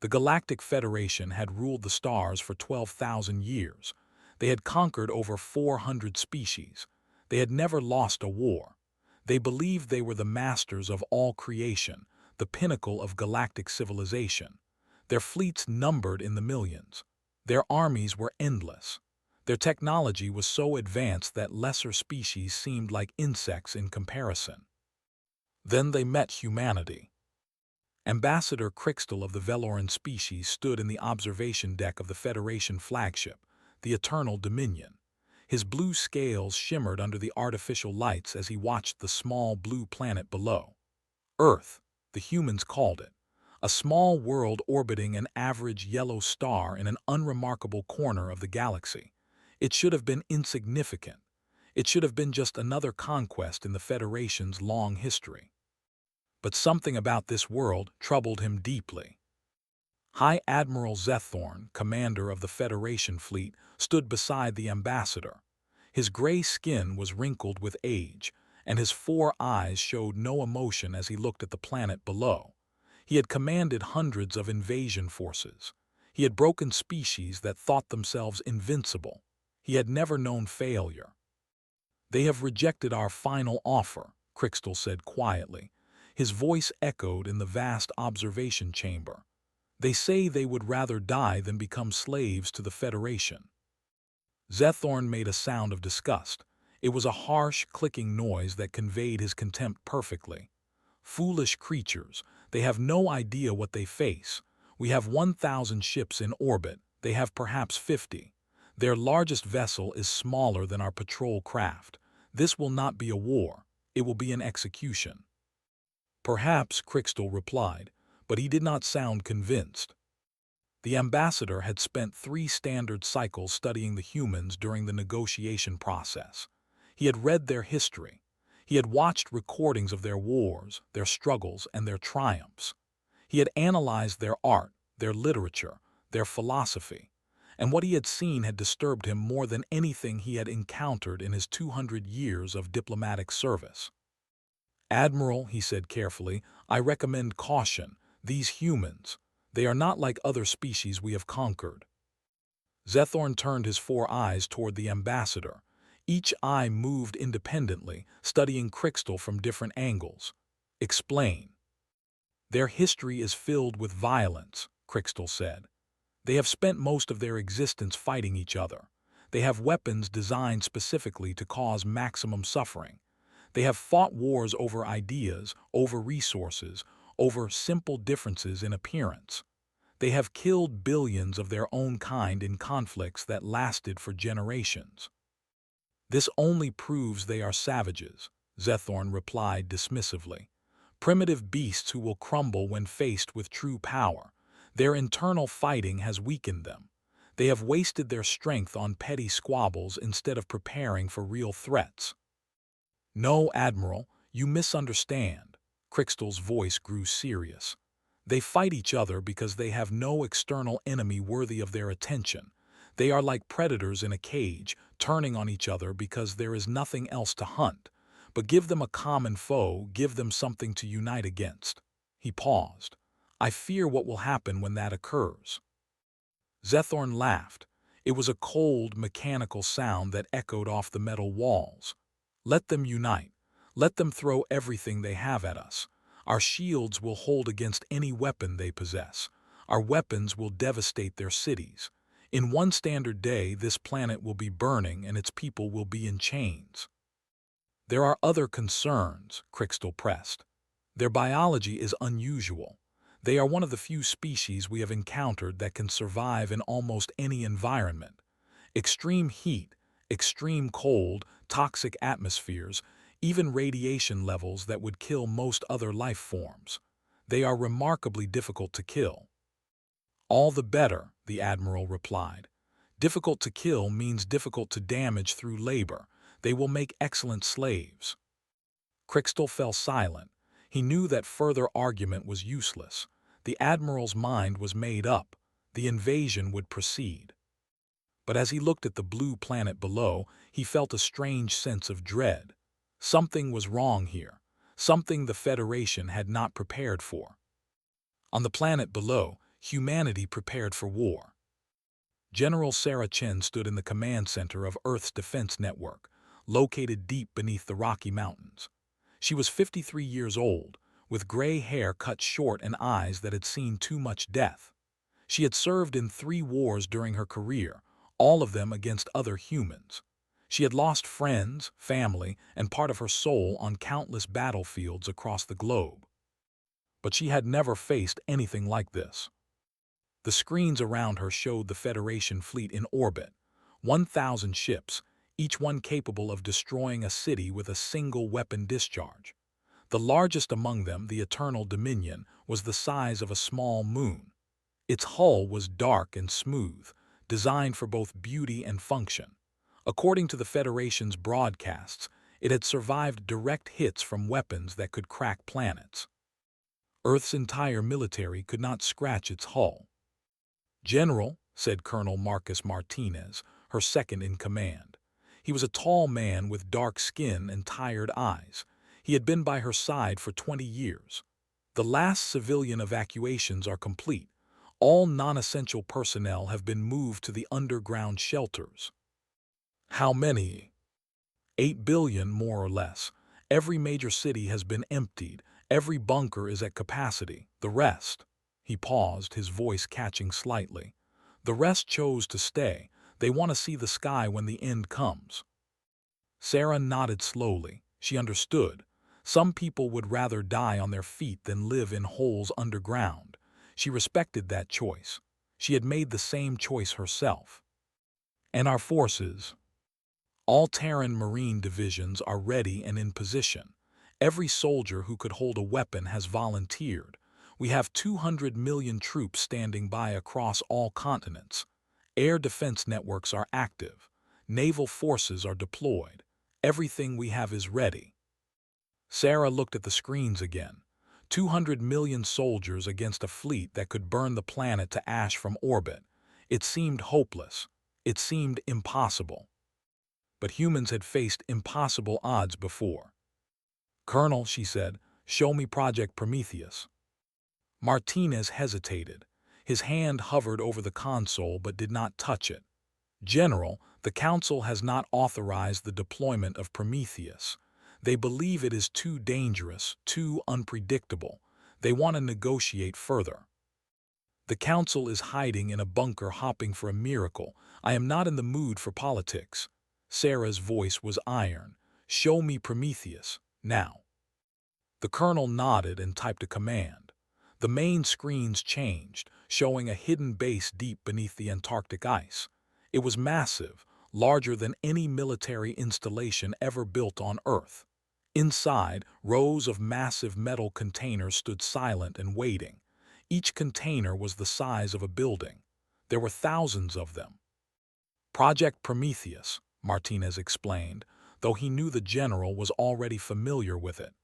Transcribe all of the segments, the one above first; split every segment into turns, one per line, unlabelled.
The Galactic Federation had ruled the stars for 12,000 years. They had conquered over 400 species. They had never lost a war. They believed they were the masters of all creation, the pinnacle of galactic civilization. Their fleets numbered in the millions. Their armies were endless. Their technology was so advanced that lesser species seemed like insects in comparison. Then they met humanity. Ambassador Crixtal of the Veloran species stood in the observation deck of the Federation flagship, the Eternal Dominion. His blue scales shimmered under the artificial lights as he watched the small blue planet below. Earth, the humans called it, a small world orbiting an average yellow star in an unremarkable corner of the galaxy. It should have been insignificant. It should have been just another conquest in the Federation's long history. But something about this world troubled him deeply. High Admiral Zethorn, commander of the Federation fleet, stood beside the ambassador. His gray skin was wrinkled with age, and his 4 eyes showed no emotion as he looked at the planet below. He had commanded hundreds of invasion forces. He had broken species that thought themselves invincible. He had never known failure. "They have rejected our final offer," Crixtal said quietly. His voice echoed in the vast observation chamber. "They say they would rather die than become slaves to the Federation." Zethorn made a sound of disgust. It was a harsh, clicking noise that conveyed his contempt perfectly. "Foolish creatures, they have no idea what they face. We have 1,000 ships in orbit, they have perhaps 50. Their largest vessel is smaller than our patrol craft. This will not be a war, it will be an execution." "Perhaps," Crixtal replied, but he did not sound convinced. The ambassador had spent 3 standard cycles studying the humans during the negotiation process. He had read their history. He had watched recordings of their wars, their struggles, and their triumphs. He had analyzed their art, their literature, their philosophy, and what he had seen had disturbed him more than anything he had encountered in his 200 years of diplomatic service. "Admiral," he said carefully, "I recommend caution. These humans, they are not like other species we have conquered." Zethorn turned his 4 eyes toward the ambassador. Each eye moved independently, studying Crixtal from different angles. "Explain." "Their history is filled with violence," Crixtal said. "They have spent most of their existence fighting each other. They have weapons designed specifically to cause maximum suffering. They have fought wars over ideas, over resources, over simple differences in appearance. They have killed billions of their own kind in conflicts that lasted for generations." "This only proves they are savages," Zethorn replied dismissively. "Primitive beasts who will crumble when faced with true power. Their internal fighting has weakened them. They have wasted their strength on petty squabbles instead of preparing for real threats." "No, Admiral, you misunderstand." Crixtal's voice grew serious. "They fight each other because they have no external enemy worthy of their attention. They are like predators in a cage, turning on each other because there is nothing else to hunt. But give them a common foe, give them something to unite against." He paused. "I fear what will happen when that occurs." Zethorn laughed. It was a cold, mechanical sound that echoed off the metal walls. "Let them unite. Let them throw everything they have at us. Our shields will hold against any weapon they possess. Our weapons will devastate their cities. In one standard day, this planet will be burning and its people will be in chains." "There are other concerns," Crixtal pressed. "Their biology is unusual. They are one of the few species we have encountered that can survive in almost any environment. Extreme heat, extreme cold, toxic atmospheres, even radiation levels that would kill most other life forms. They are remarkably difficult to kill." "All the better," the Admiral replied. "Difficult to kill means difficult to damage through labor. They will make excellent slaves." Crixtal fell silent. He knew that further argument was useless. The Admiral's mind was made up. The invasion would proceed. But as he looked at the blue planet below, he felt a strange sense of dread. Something was wrong here, something the Federation had not prepared for. On the planet below, Humanity prepared for war. General Sarah Chen stood in the command center of Earth's defense network, located deep beneath the Rocky Mountains. She was 53 years old, with gray hair cut short and eyes that had seen too much death. She had served in 3 wars during her career, all of them against other humans. She had lost friends, family, and part of her soul on countless battlefields across the globe. But she had never faced anything like this. The screens around her showed the Federation fleet in orbit, 1,000 ships, each one capable of destroying a city with a single weapon discharge. The largest among them, the Eternal Dominion, was the size of a small moon. Its hull was dark and smooth, designed for both beauty and function. According to the Federation's broadcasts, it had survived direct hits from weapons that could crack planets. Earth's entire military could not scratch its hull. "General," said Colonel Marcus Martinez, her second in command. He was a tall man with dark skin and tired eyes. He had been by her side for 20 years. "The last civilian evacuations are complete. All non-essential personnel have been moved to the underground shelters." "How many?" 8 billion, more or less. Every major city has been emptied. Every bunker is at capacity. The rest—" He paused, his voice catching slightly. "The rest chose to stay. They want to see the sky when the end comes." Sarah nodded slowly. She understood. Some people would rather die on their feet than live in holes underground. She respected that choice. She had made the same choice herself. "And our forces?" "All Terran Marine divisions are ready and in position. Every soldier who could hold a weapon has volunteered. We have 200 million troops standing by across all continents. Air defense networks are active. Naval forces are deployed. Everything we have is ready." Sarah looked at the screens again. 200 million soldiers against a fleet that could burn the planet to ash from orbit. It seemed hopeless. It seemed impossible. But humans had faced impossible odds before. "Colonel," she said, "show me Project Prometheus." Martinez hesitated. His hand hovered over the console but did not touch it. "General, the Council has not authorized the deployment of Prometheus. They believe it is too dangerous, too unpredictable. They want to negotiate further." "The Council is hiding in a bunker hoping for a miracle. I am not in the mood for politics." Sarah's voice was iron. "Show me Prometheus, now." The colonel nodded and typed a command. The main screens changed, showing a hidden base deep beneath the Antarctic ice. It was massive, larger than any military installation ever built on Earth. Inside, rows of massive metal containers stood silent and waiting. Each container was the size of a building. There were thousands of them. "Project Prometheus," Martinez explained, though he knew the general was already familiar with it.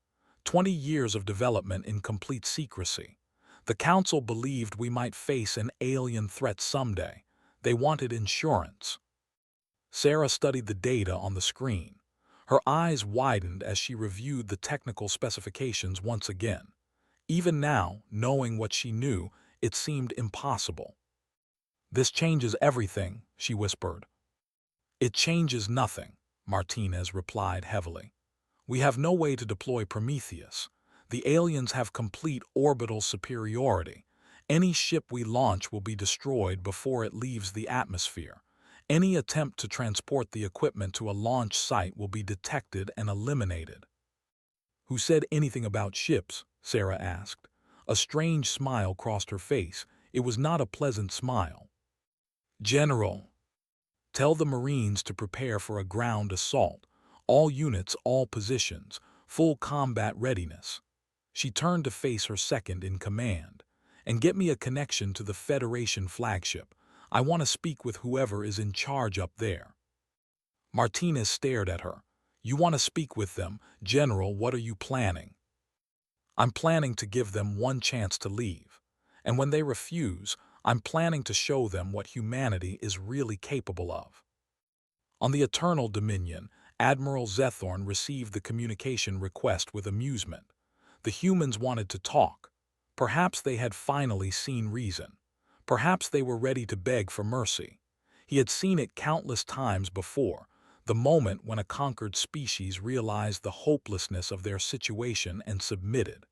20 years of development in complete secrecy. The Council believed we might face an alien threat someday. They wanted insurance. Sarah studied the data on the screen. Her eyes widened as she reviewed the technical specifications once again. Even now, knowing what she knew, it seemed impossible. "This changes everything," she whispered. "It changes nothing," Martinez replied heavily. "We have no way to deploy Prometheus. The aliens have complete orbital superiority. Any ship we launch will be destroyed before it leaves the atmosphere. Any attempt to transport the equipment to a launch site will be detected and eliminated." "Who said anything about ships?" Sarah asked. A strange smile crossed her face. It was not a pleasant smile. "General, tell the Marines to prepare for a ground assault. All units, all positions, full combat readiness." She turned to face her second in command. "And get me a connection to the Federation flagship. I want to speak with whoever is in charge up there." Martinez stared at her. "You want to speak with them? General, what are you planning?" "I'm planning to give them one chance to leave. And when they refuse, I'm planning to show them what humanity is really capable of." On the Eternal Dominion, Admiral Zethorn received the communication request with amusement. The humans wanted to talk. Perhaps they had finally seen reason. Perhaps they were ready to beg for mercy. He had seen it countless times before, the moment when a conquered species realized the hopelessness of their situation and submitted.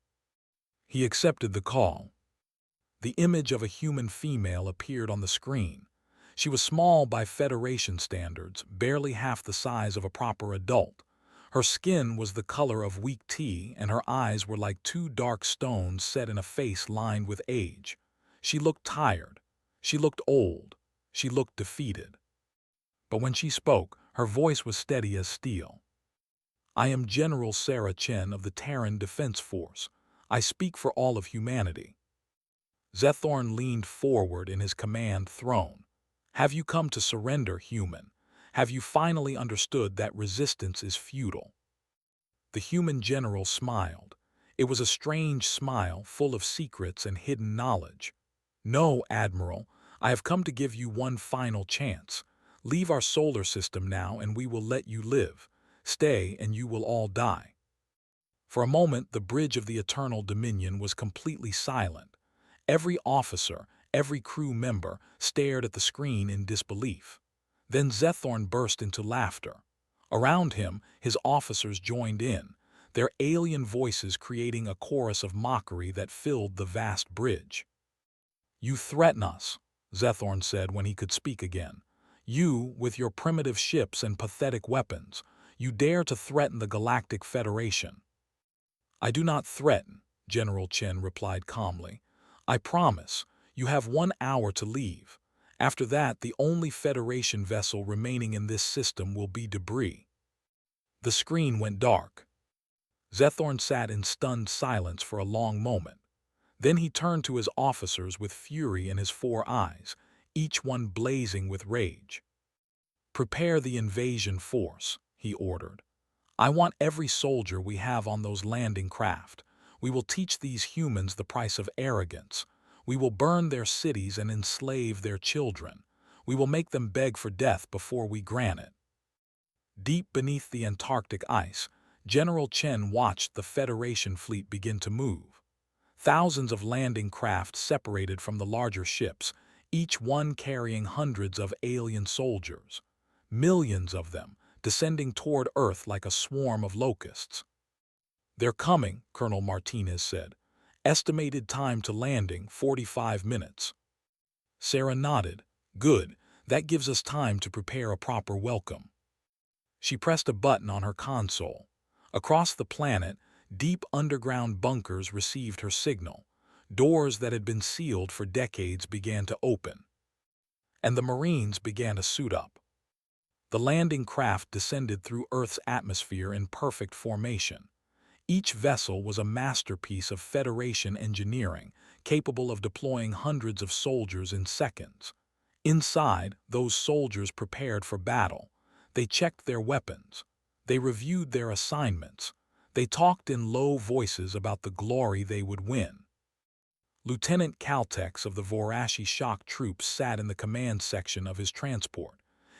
He accepted the call. The image of a human female appeared on the screen. She was small by Federation standards, barely half the size of a proper adult. Her skin was the color of weak tea, and her eyes were like two dark stones set in a face lined with age. She looked tired. She looked old. She looked defeated. But when she spoke, her voice was steady as steel. "I am General Sarah Chen of the Terran Defense Force. I speak for all of humanity." Zethorn leaned forward in his command throne. "Have you come to surrender, human? Have you finally understood that resistance is futile?" The human general smiled. It was a strange smile, full of secrets and hidden knowledge. "No, Admiral, I have come to give you one final chance. Leave our solar system now and we will let you live. Stay and you will all die." For a moment, the bridge of the Eternal Dominion was completely silent. Every officer, every crew member stared at the screen in disbelief. Then Zethorn burst into laughter. Around him, his officers joined in, their alien voices creating a chorus of mockery that filled the vast bridge. "You threaten us," Zethorn said when he could speak again. "You, with your primitive ships and pathetic weapons, you dare to threaten the Galactic Federation." "I do not threaten," General Chen replied calmly. "I promise. You have 1 hour to leave. After that, the only Federation vessel remaining in this system will be debris." The screen went dark. Zethorn sat in stunned silence for a long moment. Then he turned to his officers with fury in his 4 eyes, each one blazing with rage. "Prepare the invasion force," he ordered. "I want every soldier we have on those landing craft. We will teach these humans the price of arrogance. We will burn their cities and enslave their children. We will make them beg for death before we grant it." Deep beneath the Antarctic ice, General Chen watched the Federation fleet begin to move. Thousands of landing craft separated from the larger ships, each one carrying hundreds of alien soldiers. Millions of them, descending toward Earth like a swarm of locusts. "They're coming," Colonel Martinez said. "Estimated time to landing, 45 minutes. Sarah nodded. "Good. That gives us time to prepare a proper welcome." She pressed a button on her console. Across the planet, deep underground bunkers received her signal. Doors that had been sealed for decades began to open. And the Marines began to suit up. The landing craft descended through Earth's atmosphere in perfect formation. Each vessel was a masterpiece of Federation engineering, capable of deploying hundreds of soldiers in seconds. Inside, those soldiers prepared for battle. They checked their weapons. They reviewed their assignments. They talked in low voices about the glory they would win. Lieutenant Caltex of the Vorashi shock troops sat in the command section of his transport.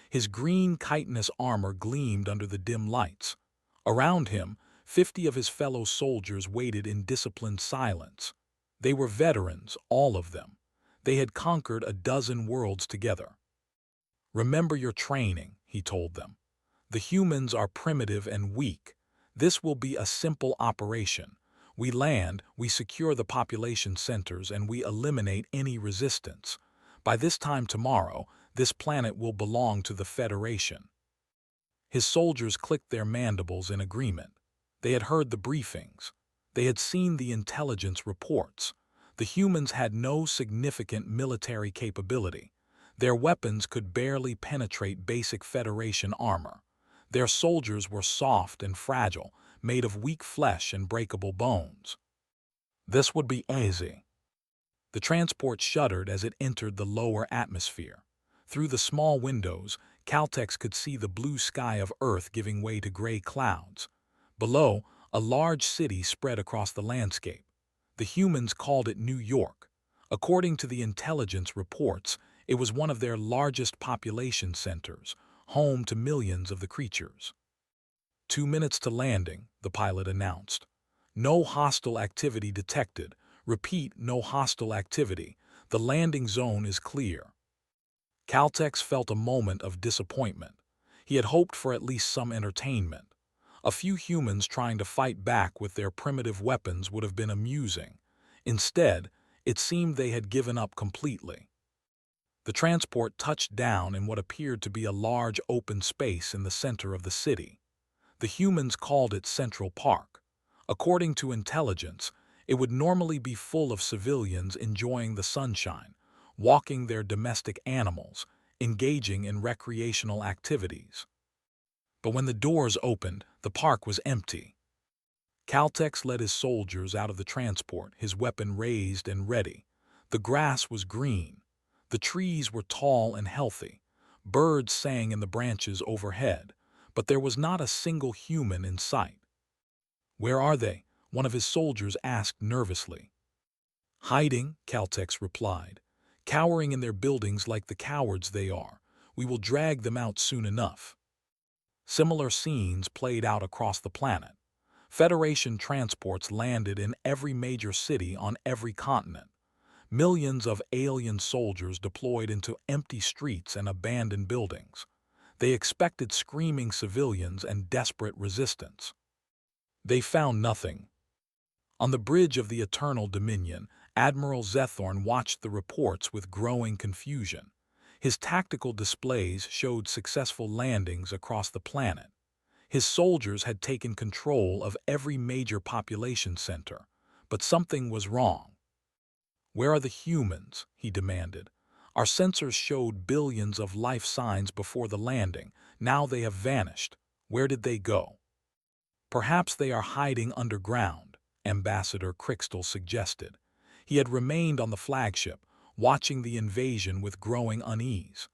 His green chitinous armor gleamed under the dim lights. Around him, 50 of his fellow soldiers waited in disciplined silence. They were veterans, all of them. They had conquered a dozen worlds together. "Remember your training," he told them. "The humans are primitive and weak. This will be a simple operation. We land, we secure the population centers, and we eliminate any resistance. By this time tomorrow, this planet will belong to the Federation." His soldiers clicked their mandibles in agreement. They had heard the briefings. They had seen the intelligence reports. The humans had no significant military capability. Their weapons could barely penetrate basic Federation armor. Their soldiers were soft and fragile, made of weak flesh and breakable bones. This would be easy. The transport shuddered as it entered the lower atmosphere. Through the small windows, Caltex could see the blue sky of Earth giving way to gray clouds. Below, a large city spread across the landscape. The humans called it New York. According to the intelligence reports, it was one of their largest population centers, home to millions of the creatures. 2 minutes to landing, the pilot announced. "No hostile activity detected. Repeat, no hostile activity. The landing zone is clear. Caltex felt a moment of disappointment. He had hoped for at least some entertainment. A few humans trying to fight back with their primitive weapons would have been amusing. Instead, it seemed they had given up completely. The transport touched down in what appeared to be a large open space in the center of the city. The humans called it Central Park. According to intelligence, it would normally be full of civilians enjoying the sunshine, walking their domestic animals, engaging in recreational activities. But when the doors opened, the park was empty. Caltex led his soldiers out of the transport, his weapon raised and ready. The grass was green. The trees were tall and healthy. Birds sang in the branches overhead, but there was not a single human in sight. "Where are they?" one of his soldiers asked nervously. "Hiding," Caltex replied. "Cowering in their buildings like the cowards they are. We will drag them out soon enough." Similar scenes played out across the planet. Federation transports landed in every major city on every continent. Millions of alien soldiers deployed into empty streets and abandoned buildings. They expected screaming civilians and desperate resistance. They found nothing. On the bridge of the Eternal Dominion, Admiral Zethorn watched the reports with growing confusion. His tactical displays showed successful landings across the planet. His soldiers had taken control of every major population center, but something was wrong. "Where are the humans?" he demanded. "Our sensors showed billions of life signs before the landing. Now they have vanished. Where did they go?" "Perhaps they are hiding underground," Ambassador Crixtal suggested. He had remained on the flagship, watching the invasion with growing unease.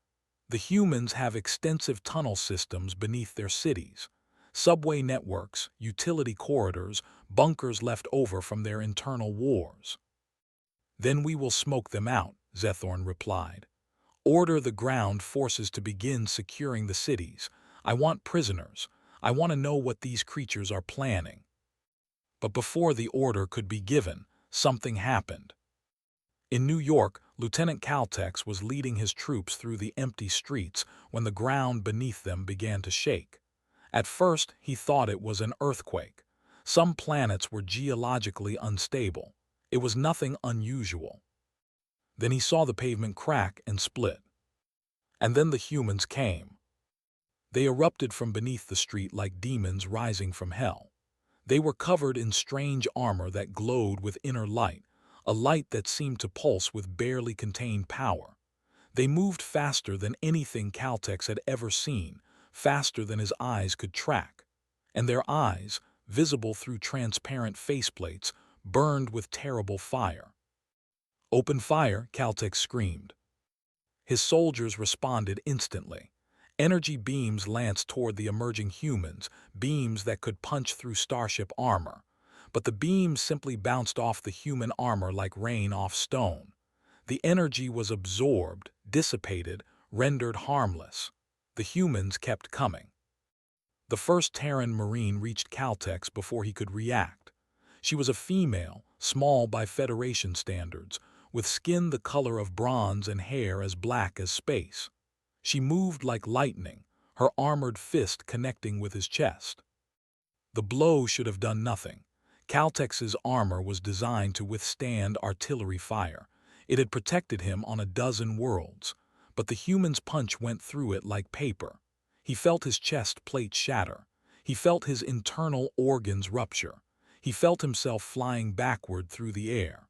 "The humans have extensive tunnel systems beneath their cities. Subway networks, utility corridors, bunkers left over from their internal wars." "Then we will smoke them out," Zethorn replied. "Order the ground forces to begin securing the cities. I want prisoners. I want to know what these creatures are planning." But before the order could be given, something happened. In New York, Lieutenant Caltex was leading his troops through the empty streets when the ground beneath them began to shake. At first, he thought it was an earthquake. Some planets were geologically unstable. It was nothing unusual. Then he saw the pavement crack and split. And then the humans came. They erupted from beneath the street like demons rising from hell. They were covered in strange armor that glowed with inner light, a light that seemed to pulse with barely contained power. They moved faster than anything Caltex had ever seen, faster than his eyes could track. And their eyes, visible through transparent faceplates, burned with terrible fire. "Open fire!" Caltex screamed. His soldiers responded instantly. Energy beams lanced toward the emerging humans, beams that could punch through starship armor. But the beams simply bounced off the human armor like rain off stone. The energy was absorbed, dissipated, rendered harmless. The humans kept coming. The first Terran Marine reached Caltex before he could react. She was a female, small by Federation standards, with skin the color of bronze and hair as black as space. She moved like lightning, her armored fist connecting with his chest. The blow should have done nothing. Caltex's armor was designed to withstand artillery fire. It had protected him on a dozen worlds, but the human's punch went through it like paper. He felt his chest plate shatter. He felt his internal organs rupture. He felt himself flying backward through the air.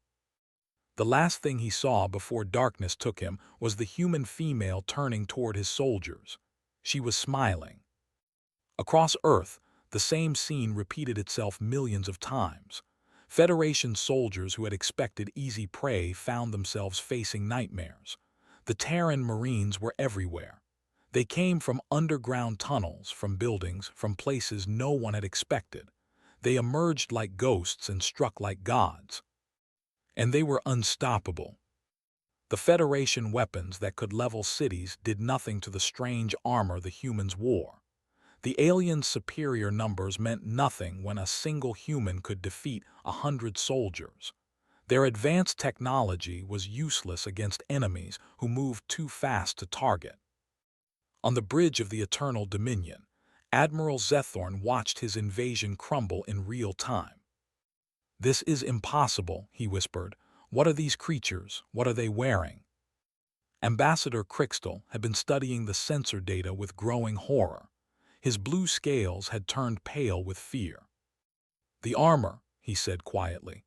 The last thing he saw before darkness took him was the human female turning toward his soldiers. She was smiling. Across Earth, the same scene repeated itself millions of times. Federation soldiers who had expected easy prey found themselves facing nightmares. The Terran Marines were everywhere. They came from underground tunnels, from buildings, from places no one had expected. They emerged like ghosts and struck like gods. And they were unstoppable. The Federation weapons that could level cities did nothing to the strange armor the humans wore. The aliens' superior numbers meant nothing when a single human could defeat 100 soldiers. Their advanced technology was useless against enemies who moved too fast to target. On the bridge of the Eternal Dominion, Admiral Zethorn watched his invasion crumble in real time. "This is impossible," he whispered. "What are these creatures? What are they wearing?" Ambassador Crixtal had been studying the sensor data with growing horror. His blue scales had turned pale with fear. "The armor," he said quietly.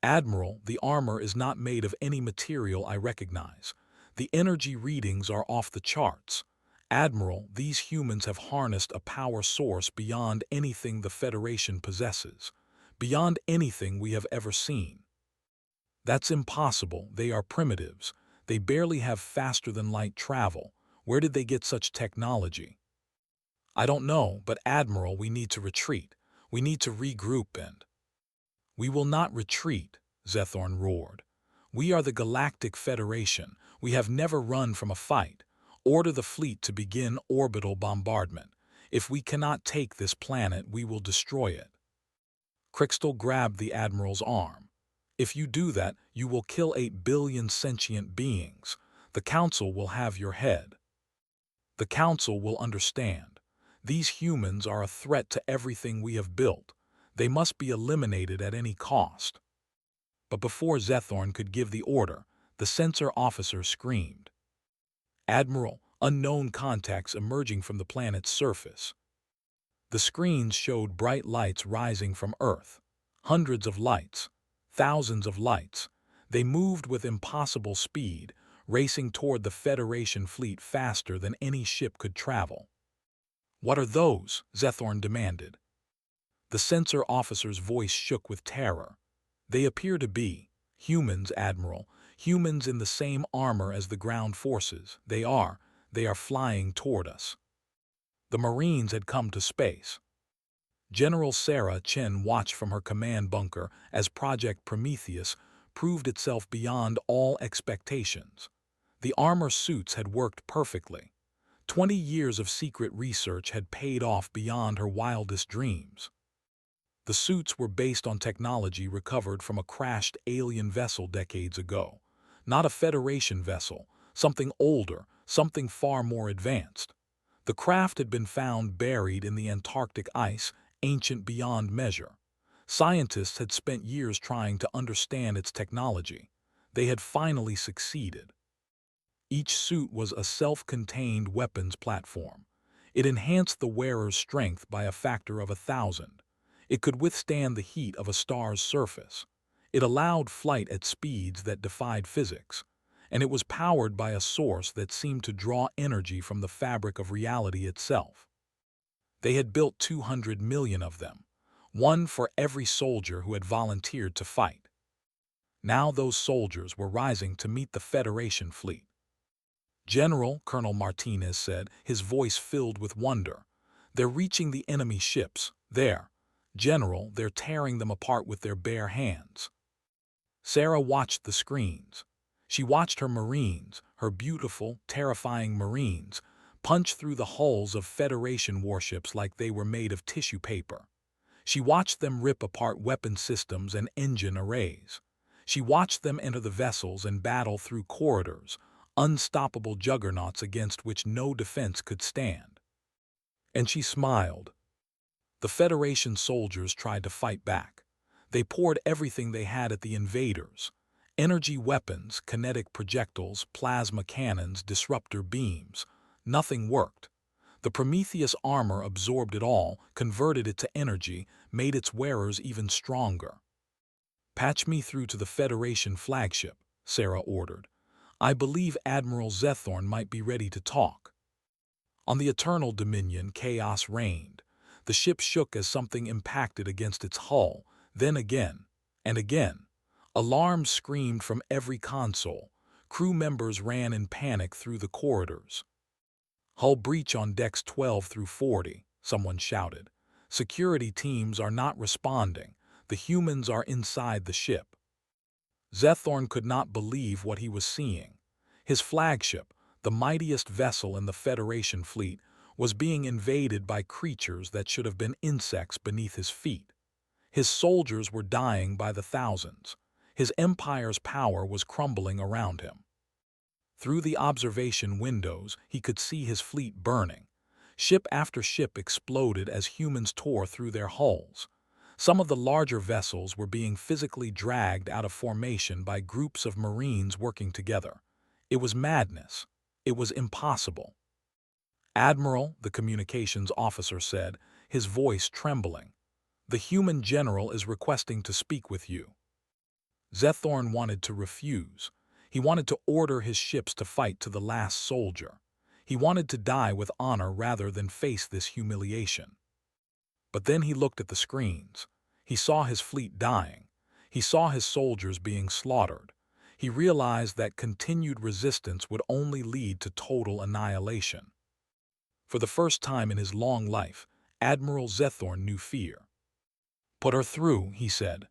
"Admiral, the armor is not made of any material I recognize. The energy readings are off the charts. Admiral, these humans have harnessed a power source beyond anything the Federation possesses, beyond anything we have ever seen." "That's impossible. They are primitives. They barely have faster-than-light travel. Where did they get such technology?" "I don't know, but Admiral, we need to retreat. We need to regroup and—" "We will not retreat," Zethorn roared. "We are the Galactic Federation. We have never run from a fight. Order the fleet to begin orbital bombardment. If we cannot take this planet, we will destroy it." Crixtal grabbed the Admiral's arm. "If you do that, you will kill 8 billion sentient beings. The Council will have your head. The Council will understand. These humans are a threat to everything we have built. They must be eliminated at any cost." But before Zethorn could give the order, the sensor officer screamed. "Admiral, unknown contacts emerging from the planet's surface." The screens showed bright lights rising from Earth. Hundreds of lights. Thousands of lights. They moved with impossible speed, racing toward the Federation fleet faster than any ship could travel. "What are those?" Zethorn demanded. The sensor officer's voice shook with terror. "They appear to be humans, Admiral. Humans in the same armor as the ground forces. They are flying toward us." The Marines had come to space. General Sarah Chen watched from her command bunker as Project Prometheus proved itself beyond all expectations. The armor suits had worked perfectly. 20 years of secret research had paid off beyond her wildest dreams. The suits were based on technology recovered from a crashed alien vessel decades ago. Not a Federation vessel, something older, something far more advanced. The craft had been found buried in the Antarctic ice, ancient beyond measure. Scientists had spent years trying to understand its technology. They had finally succeeded. Each suit was a self-contained weapons platform. It enhanced the wearer's strength by a factor of 1,000. It could withstand the heat of a star's surface. It allowed flight at speeds that defied physics. And it was powered by a source that seemed to draw energy from the fabric of reality itself. They had built 200 million of them, one for every soldier who had volunteered to fight. Now those soldiers were rising to meet the Federation fleet. "General," Colonel Martinez said, his voice filled with wonder, "they're reaching the enemy ships. There. General, they're tearing them apart with their bare hands." Sarah watched the screens. She watched her Marines, her beautiful, terrifying Marines, punch through the hulls of Federation warships like they were made of tissue paper. She watched them rip apart weapon systems and engine arrays. She watched them enter the vessels and battle through corridors, unstoppable juggernauts against which no defense could stand. And she smiled. The Federation soldiers tried to fight back. They poured everything they had at the invaders. Energy weapons, kinetic projectiles, plasma cannons, disruptor beams. Nothing worked. The Prometheus armor absorbed it all, converted it to energy, made its wearers even stronger. "Patch me through to the Federation flagship," Sarah ordered. "I believe Admiral Zethorn might be ready to talk." On the Eternal Dominion, chaos reigned. The ship shook as something impacted against its hull, then again, and again. Alarms screamed from every console. Crew members ran in panic through the corridors. "Hull breach on decks 12 through 40, someone shouted. "Security teams are not responding. The humans are inside the ship." Zethorn could not believe what he was seeing. His flagship, the mightiest vessel in the Federation fleet, was being invaded by creatures that should have been insects beneath his feet. His soldiers were dying by the thousands. His empire's power was crumbling around him. Through the observation windows, he could see his fleet burning. Ship after ship exploded as humans tore through their hulls. Some of the larger vessels were being physically dragged out of formation by groups of Marines working together. It was madness. It was impossible. "Admiral," the communications officer said, his voice trembling, "the human general is requesting to speak with you." Zethorn wanted to refuse. He wanted to order his ships to fight to the last soldier. He wanted to die with honor rather than face this humiliation. But then he looked at the screens. He saw his fleet dying. He saw his soldiers being slaughtered. He realized that continued resistance would only lead to total annihilation. For the first time in his long life, Admiral Zethorn knew fear. "Put her through," he said.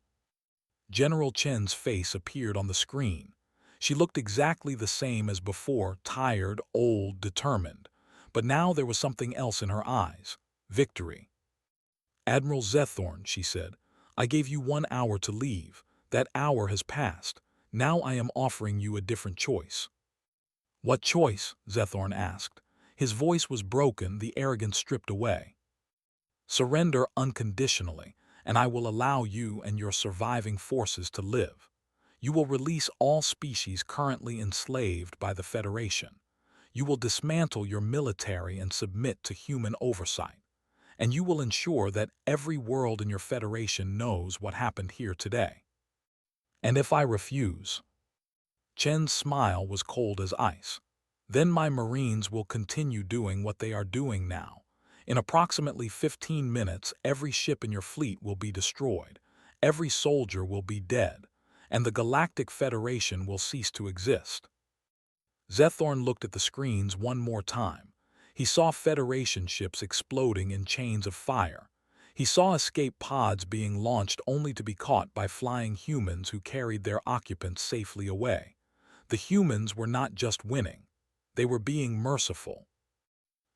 General Chen's face appeared on the screen. She looked exactly the same as before, tired, old, determined. But now there was something else in her eyes: victory. "Admiral Zethorn," she said, "I gave you 1 hour to leave. That hour has passed. Now I am offering you a different choice." "What choice?" Zethorn asked. His voice was broken, the arrogance stripped away. "Surrender unconditionally, and I will allow you and your surviving forces to live. You will release all species currently enslaved by the Federation. You will dismantle your military and submit to human oversight. And you will ensure that every world in your Federation knows what happened here today." "And if I refuse?" Chen's smile was cold as ice. "Then my Marines will continue doing what they are doing now. In approximately 15 minutes, every ship in your fleet will be destroyed. Every soldier will be dead. And the Galactic Federation will cease to exist." Zethorn looked at the screens one more time. He saw Federation ships exploding in chains of fire. He saw escape pods being launched only to be caught by flying humans who carried their occupants safely away. The humans were not just winning. They were being merciful.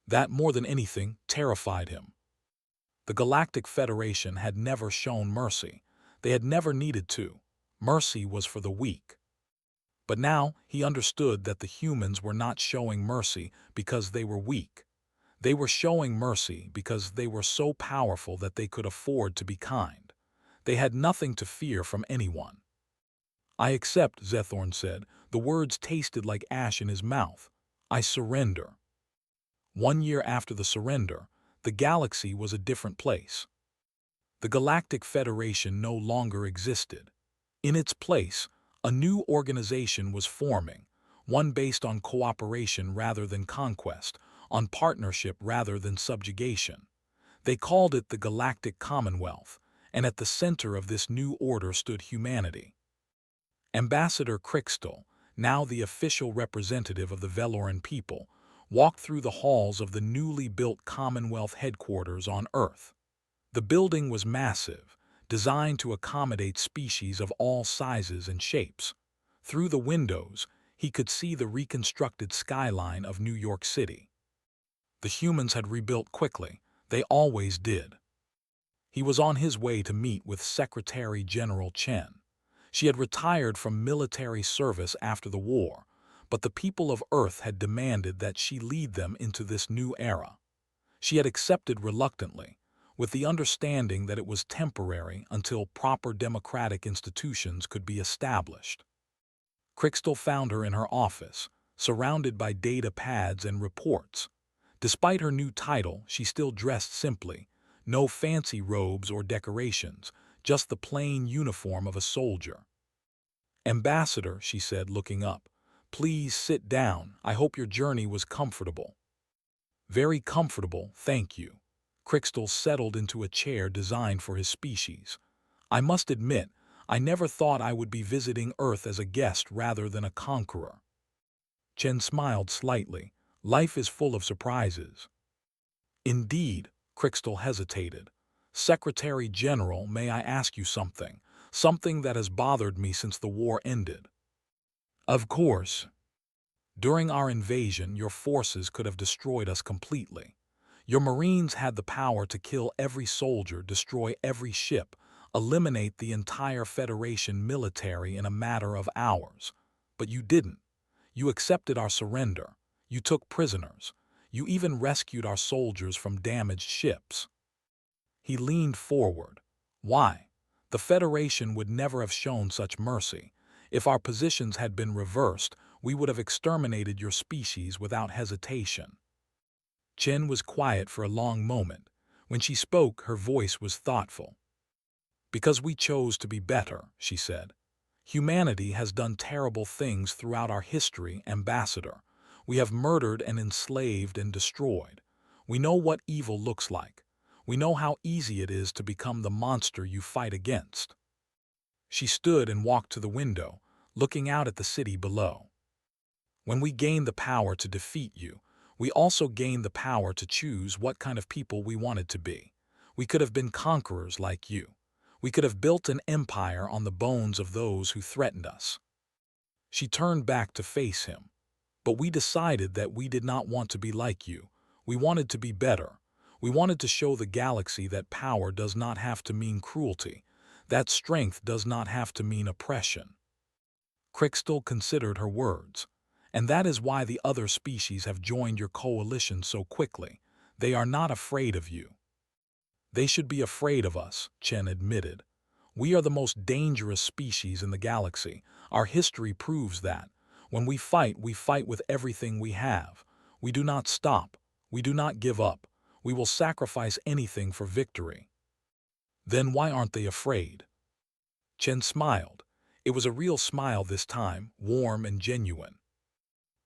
That, more than anything, terrified him. The Galactic Federation had never shown mercy. They had never needed to. Mercy was for the weak. But now he understood that the humans were not showing mercy because they were weak. They were showing mercy because they were so powerful that they could afford to be kind. They had nothing to fear from anyone. "I accept," Zethorn said. The words tasted like ash in his mouth. "I surrender." 1 year after the surrender, the galaxy was a different place. The Galactic Federation no longer existed. In its place, a new organization was forming, one based on cooperation rather than conquest, on partnership rather than subjugation. They called it the Galactic Commonwealth, and at the center of this new order stood humanity. Ambassador Crystal, now the official representative of the Veloran people, walked through the halls of the newly built Commonwealth headquarters on Earth. The building was massive, designed to accommodate species of all sizes and shapes. Through the windows, he could see the reconstructed skyline of New York City. The humans had rebuilt quickly. They always did. He was on his way to meet with Secretary General Chen. She had retired from military service after the war, but the people of Earth had demanded that she lead them into this new era. She had accepted reluctantly, with the understanding that it was temporary until proper democratic institutions could be established. Crystal found her in her office, surrounded by data pads and reports. Despite her new title, she still dressed simply. No fancy robes or decorations, just the plain uniform of a soldier. "Ambassador," she said, looking up, "please sit down. I hope your journey was comfortable." "Very comfortable, thank you." Crystal settled into a chair designed for his species. "I must admit, I never thought I would be visiting Earth as a guest rather than a conqueror." Chen smiled slightly. "Life is full of surprises." "Indeed," Crystal hesitated. "Secretary General, may I ask you something? Something that has bothered me since the war ended." "Of course." "During our invasion, your forces could have destroyed us completely. Your Marines had the power to kill every soldier, destroy every ship, eliminate the entire Federation military in a matter of hours. But you didn't. You accepted our surrender. You took prisoners. You even rescued our soldiers from damaged ships. He leaned forward. Why? The Federation would never have shown such mercy. If our positions had been reversed, we would have exterminated your species without hesitation. Chen was quiet for a long moment. When she spoke, her voice was thoughtful. Because we chose to be better, she said. Humanity has done terrible things throughout our history, Ambassador. We have murdered and enslaved and destroyed. We know what evil looks like. We know how easy it is to become the monster you fight against. She stood and walked to the window, looking out at the city below. When we gained the power to defeat you, we also gained the power to choose what kind of people we wanted to be. We could have been conquerors like you. We could have built an empire on the bones of those who threatened us. She turned back to face him. But we decided that we did not want to be like you. We wanted to be better. We wanted to show the galaxy that power does not have to mean cruelty, that strength does not have to mean oppression. Crystal considered her words. And that is why the other species have joined your coalition so quickly. They are not afraid of you. They should be afraid of us, Chen admitted. We are the most dangerous species in the galaxy. Our history proves that. When we fight with everything we have. We do not stop. We do not give up. We will sacrifice anything for victory. Then why aren't they afraid? Chen smiled. It was a real smile this time, warm and genuine.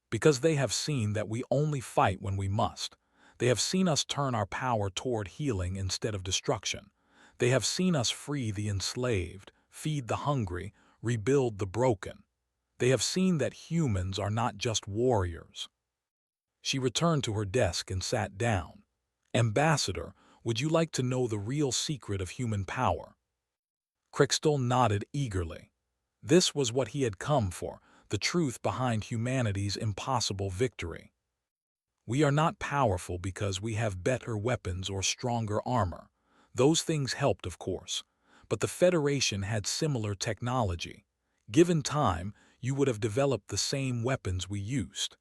Because they have seen that we only fight when we must. They have seen us turn our power toward healing instead of destruction. They have seen us free the enslaved, feed the hungry, rebuild the broken. They have seen that humans are not just warriors. She returned to her desk and sat down. Ambassador, would you like to know the real secret of human power? Crystal nodded eagerly. This was what he had come for, the truth behind humanity's impossible victory. We are not powerful because we have better weapons or stronger armor. Those things helped, of course. But the Federation had similar technology. Given time, you would have developed the same weapons we used.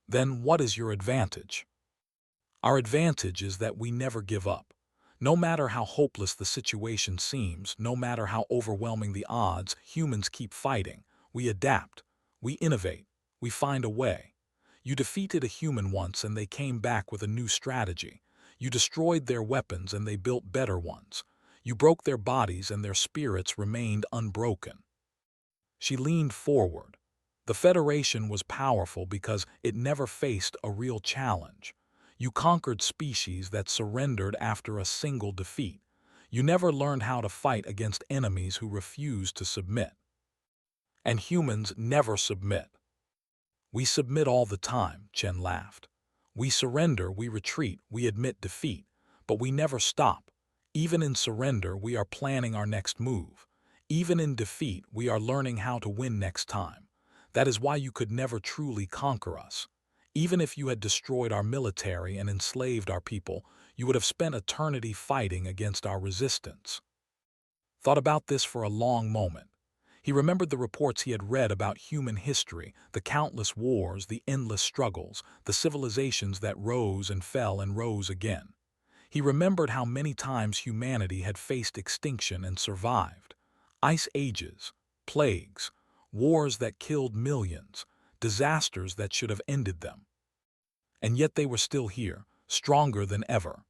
Then what is your advantage? Our advantage is that we never give up. No matter how hopeless the situation seems, no matter how overwhelming the odds, humans keep fighting. We adapt. We innovate. We find a way. You defeated a human once and they came back with a new strategy. You destroyed their weapons and they built better ones. You broke their bodies and their spirits remained unbroken. She leaned forward. The Federation was powerful because it never faced a real challenge. You conquered species that surrendered after a single defeat. You never learned how to fight against enemies who refused to submit. And humans never submit. We submit all the time, Chen laughed. We surrender, we retreat, we admit defeat, but we never stop. Even in surrender, we are planning our next move. Even in defeat, we are learning how to win next time. That is why you could never truly conquer us. Even if you had destroyed our military and enslaved our people, you would have spent eternity fighting against our resistance. Thought about this for a long moment. He remembered the reports he had read about human history, the countless wars, the endless struggles, the civilizations that rose and fell and rose again. He remembered how many times humanity had faced extinction and survived. Ice ages, plagues, wars that killed millions, disasters that should have ended them. And yet they were still here, stronger than ever.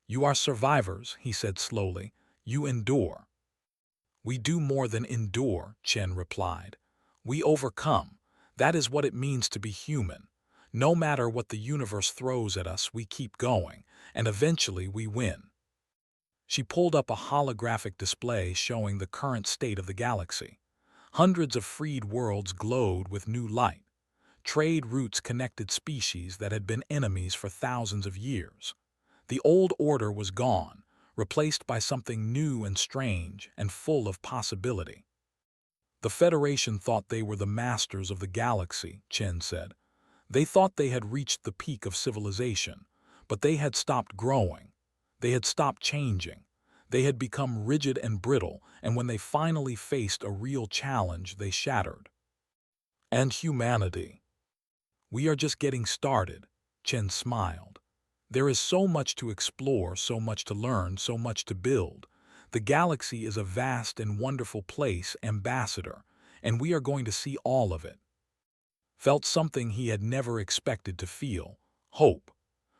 You are survivors, he said slowly. You endure. We do more than endure, Chen replied. We overcome. That is what it means to be human. No matter what the universe throws at us, we keep going, and eventually we win. She pulled up a holographic display showing the current state of the galaxy. Hundreds of freed worlds glowed with new light. Trade routes connected species that had been enemies for thousands of years. The old order was gone, replaced by something new and strange and full of possibility. The Federation thought they were the masters of the galaxy, Chen said. They thought they had reached the peak of civilization, but they had stopped growing. They had stopped changing. They had become rigid and brittle, and when they finally faced a real challenge, they shattered. And humanity. We are just getting started, Chen smiled. There is so much to explore, so much to learn, so much to build. The galaxy is a vast and wonderful place, Ambassador, and we are going to see all of it. Felt something he had never expected to feel, hope.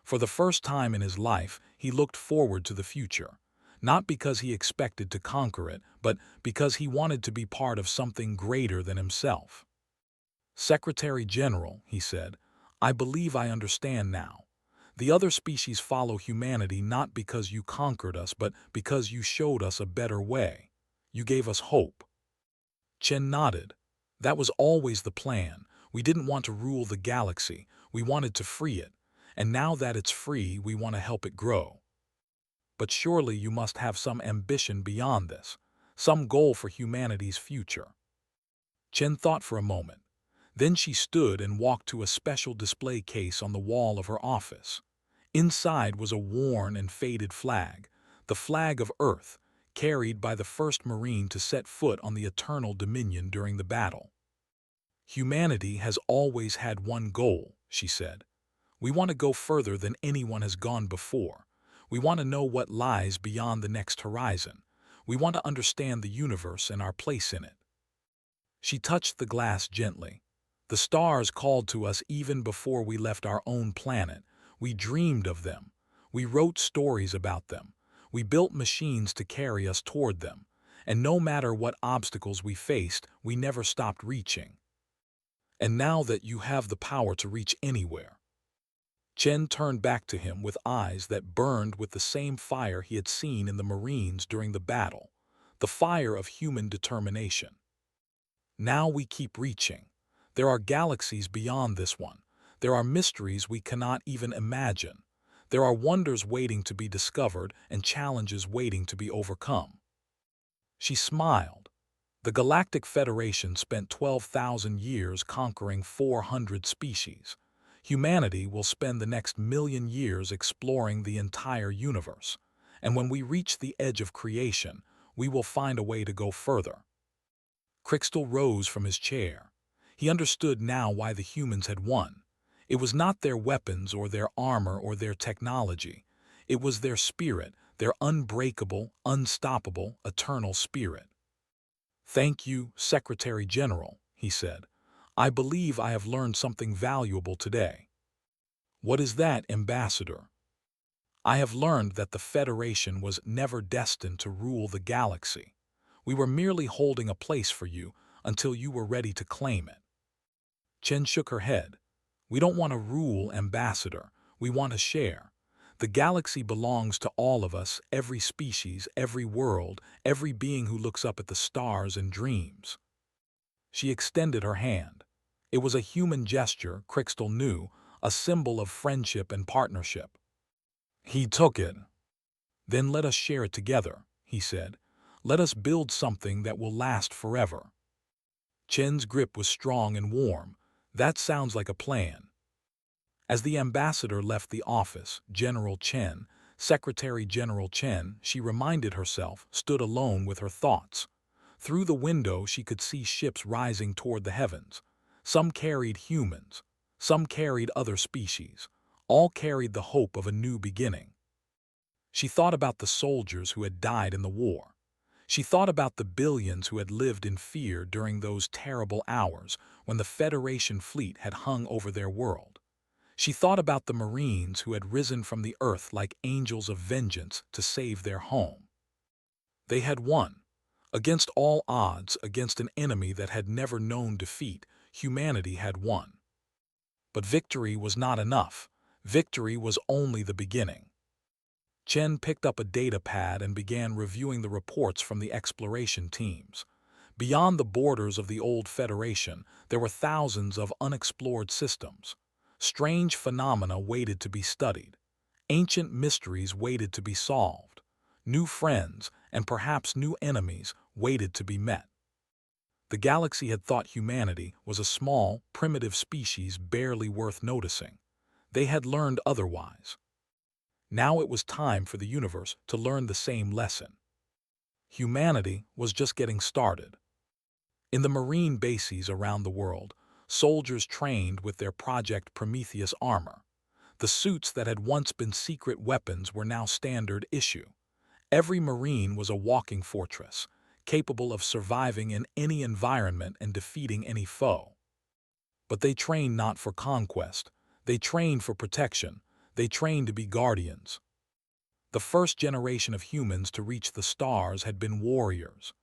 For the first time in his life, he looked forward to the future, not because he expected to conquer it, but because he wanted to be part of something greater than himself. Secretary General, he said, I believe I understand now. The other species follow humanity not because you conquered us, but because you showed us a better way. You gave us hope. Chen nodded. That was always the plan. We didn't want to rule the galaxy. We wanted to free it. And now that it's free, we want to help it grow. But surely you must have some ambition beyond this, some goal for humanity's future. Chen thought for a moment. Then she stood and walked to a special display case on the wall of her office. Inside was a worn and faded flag, the flag of Earth, carried by the first Marine to set foot on the Eternal Dominion during the battle. Humanity has always had one goal, she said. We want to go further than anyone has gone before. We want to know what lies beyond the next horizon. We want to understand the universe and our place in it. She touched the glass gently. The stars called to us even before we left our own planet. We dreamed of them. We wrote stories about them. We built machines to carry us toward them. And no matter what obstacles we faced, we never stopped reaching. And now that you have the power to reach anywhere. Chen turned back to him with eyes that burned with the same fire he had seen in the Marines during the battle, the fire of human determination. Now we keep reaching. There are galaxies beyond this one. There are mysteries we cannot even imagine. There are wonders waiting to be discovered and challenges waiting to be overcome. She smiled. The Galactic Federation spent 12,000 years conquering 400 species. Humanity will spend the next 1,000,000 years exploring the entire universe. And when we reach the edge of creation, we will find a way to go further. Crystal rose from his chair. He understood now why the humans had won. It was not their weapons or their armor or their technology. It was their spirit, their unbreakable, unstoppable, eternal spirit. Thank you, Secretary General, he said. I believe I have learned something valuable today. What is that, Ambassador? I have learned that the Federation was never destined to rule the galaxy. We were merely holding a place for you until you were ready to claim it. Chen shook her head. We don't want to rule, Ambassador. We want to share. The galaxy belongs to all of us, every species, every world, every being who looks up at the stars and dreams. She extended her hand. It was a human gesture, Crystal knew, a symbol of friendship and partnership. He took it. Then let us share it together, he said. Let us build something that will last forever. Chen's grip was strong and warm. That sounds like a plan. As the ambassador left the office, General Chen, Secretary General Chen, she reminded herself, stood alone with her thoughts. Through the window she could see ships rising toward the heavens. Some carried humans, some carried other species. All carried the hope of a new beginning. She thought about the soldiers who had died in the war. She thought about the billions who had lived in fear during those terrible hours when the Federation fleet had hung over their world. She thought about the Marines who had risen from the earth like angels of vengeance to save their home. They had won. Against all odds, against an enemy that had never known defeat, humanity had won. But victory was not enough. Victory was only the beginning. Chen picked up a data pad and began reviewing the reports from the exploration teams. Beyond the borders of the old Federation, there were thousands of unexplored systems. Strange phenomena waited to be studied. Ancient mysteries waited to be solved. New friends, and perhaps new enemies, waited to be met. The galaxy had thought humanity was a small, primitive species barely worth noticing. They had learned otherwise. Now it was time for the universe to learn the same lesson. Humanity was just getting started. In the marine bases around the world, soldiers trained with their Project Prometheus armor. The suits that had once been secret weapons were now standard issue. Every Marine was a walking fortress, capable of surviving in any environment and defeating any foe. But they trained not for conquest. They trained for protection. They trained to be guardians. The first generation of humans to reach the stars had been warriors.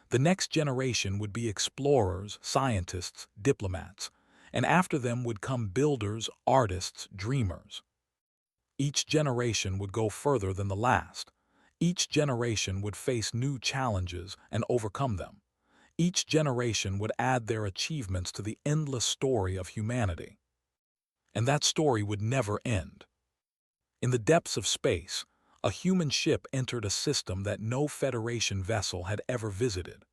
The next generation would be explorers, scientists, diplomats, and after them would come builders, artists, dreamers. Each generation would go further than the last. Each generation would face new challenges and overcome them. Each generation would add their achievements to the endless story of humanity. And that story would never end. In the depths of space, a human ship entered a system that no Federation vessel had ever visited.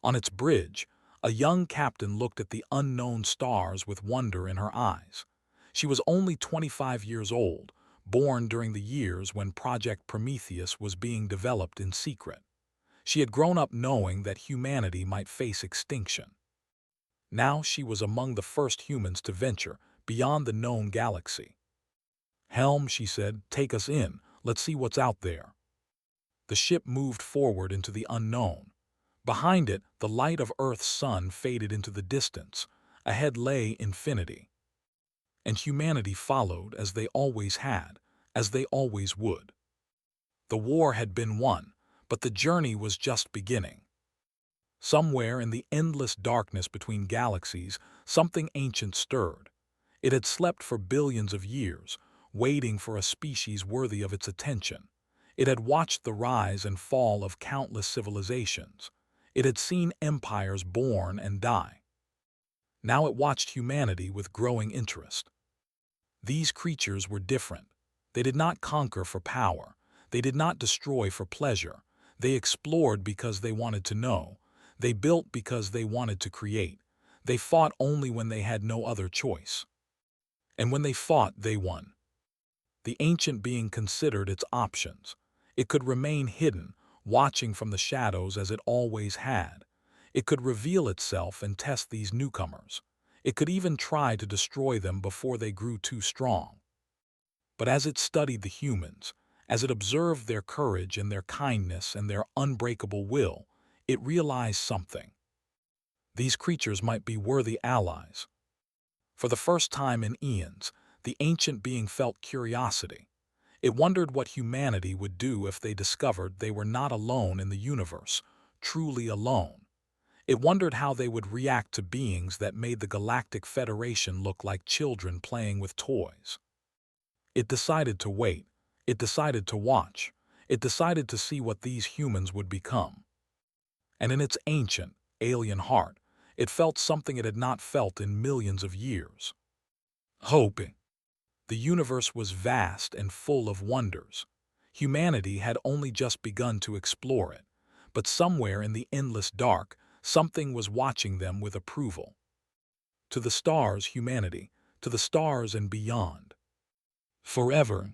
On its bridge, a young captain looked at the unknown stars with wonder in her eyes. She was only 25 years old, born during the years when Project Prometheus was being developed in secret. She had grown up knowing that humanity might face extinction. Now she was among the first humans to venture beyond the known galaxy. "Helm," she said, "take us in. Let's see what's out there." The ship moved forward into the unknown. Behind it, the light of Earth's sun faded into the distance. Ahead lay infinity. And humanity followed as they always had, as they always would. The war had been won, but the journey was just beginning. Somewhere in the endless darkness between galaxies, something ancient stirred. It had slept for billions of years, waiting for a species worthy of its attention. It had watched the rise and fall of countless civilizations. It had seen empires born and die. Now it watched humanity with growing interest. These creatures were different. They did not conquer for power. They did not destroy for pleasure. They explored because they wanted to know. They built because they wanted to create. They fought only when they had no other choice. And when they fought, they won. The ancient being considered its options. It could remain hidden, watching from the shadows as it always had. It could reveal itself and test these newcomers. It could even try to destroy them before they grew too strong. But as it studied the humans, as it observed their courage and their kindness and their unbreakable will, it realized something. These creatures might be worthy allies. For the first time in eons, the ancient being felt curiosity. It wondered what humanity would do if they discovered they were not alone in the universe, truly alone. It wondered how they would react to beings that made the Galactic Federation look like children playing with toys. It decided to wait. It decided to watch. It decided to see what these humans would become. And in its ancient, alien heart, it felt something it had not felt in millions of years. Hope. The universe was vast and full of wonders. Humanity had only just begun to explore it, but somewhere in the endless dark, something was watching them with approval. To the stars, humanity, to the stars and beyond. Forever,